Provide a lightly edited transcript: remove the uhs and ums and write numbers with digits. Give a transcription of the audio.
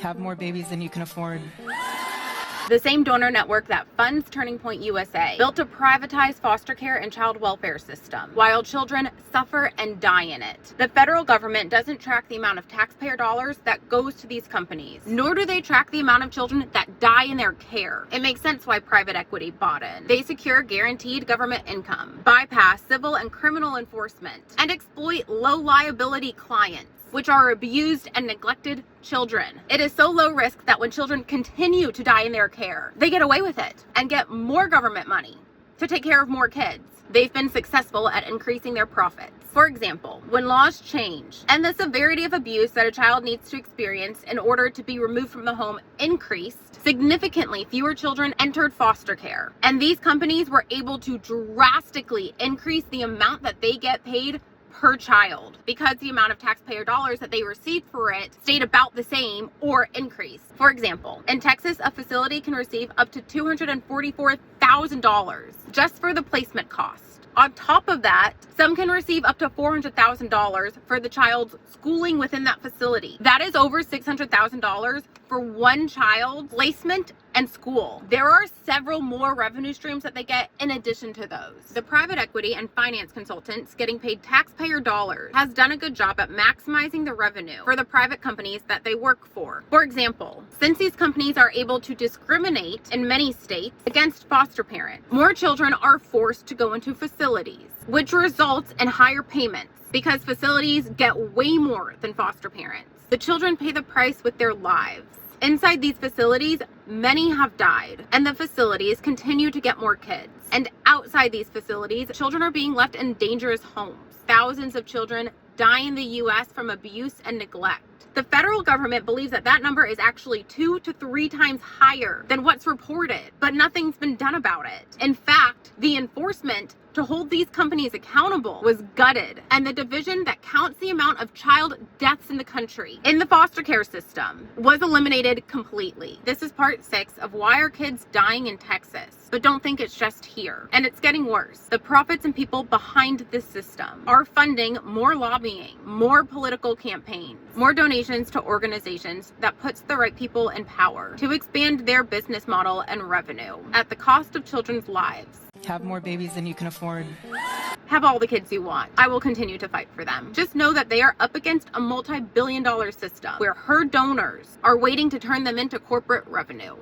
Have more babies than you can afford. The same donor network that funds Turning Point USA built a privatized foster care and child welfare system, while children suffer and die in it. The federal government doesn't track the amount of taxpayer dollars that goes to these companies, nor do they track the amount of children that die in their care. It makes sense why private equity bought in. They secure guaranteed government income, bypass civil and criminal enforcement, and exploit low liability clients, which are abused and neglected children. It is so low risk that when children continue to die in their care, they get away with it and get more government money to take care of more kids. They've been successful at increasing their profits. For example, when laws change and the severity of abuse that a child needs to experience in order to be removed from the home increased, significantly fewer children entered foster care. And these companies were able to drastically increase the amount that they get paid per child, because the amount of taxpayer dollars that they received for it stayed about the same or increased. For example, in Texas, a facility can receive up to $244,000 just for the placement cost. On top of that, some can receive up to $400,000 for the child's schooling within that facility. That is over $600,000 for one child's placement and school. There are several more revenue streams that they get in addition to those. The private equity and finance consultants getting paid taxpayer dollars has done a good job at maximizing the revenue for the private companies that they work for. For example, since these companies are able to discriminate in many states against foster parents, more children are forced to go into facilities, which results in higher payments because facilities get way more than foster parents. The children pay the price with their lives. Inside these facilities, many have died, and the facilities continue to get more kids. And outside these facilities, children are being left in dangerous homes. Thousands of children die in the U.S. from abuse and neglect. The federal government believes that that number is actually 2 to 3 times higher than what's reported, but nothing's been done about it. In fact, the enforcement to hold these companies accountable was gutted, and the division that counts the amount of child deaths in the country in the foster care system was eliminated completely. This is part 6 of why are kids dying in Texas. But don't think it's just here. And it's getting worse. The profits and people behind this system are funding more lobbying, more political campaigns, more donations to organizations that puts the right people in power to expand their business model and revenue at the cost of children's lives. Have more babies than you can afford. Have all the kids you want. I will continue to fight for them. Just know that they are up against a multi-billion-dollar system where her donors are waiting to turn them into corporate revenue.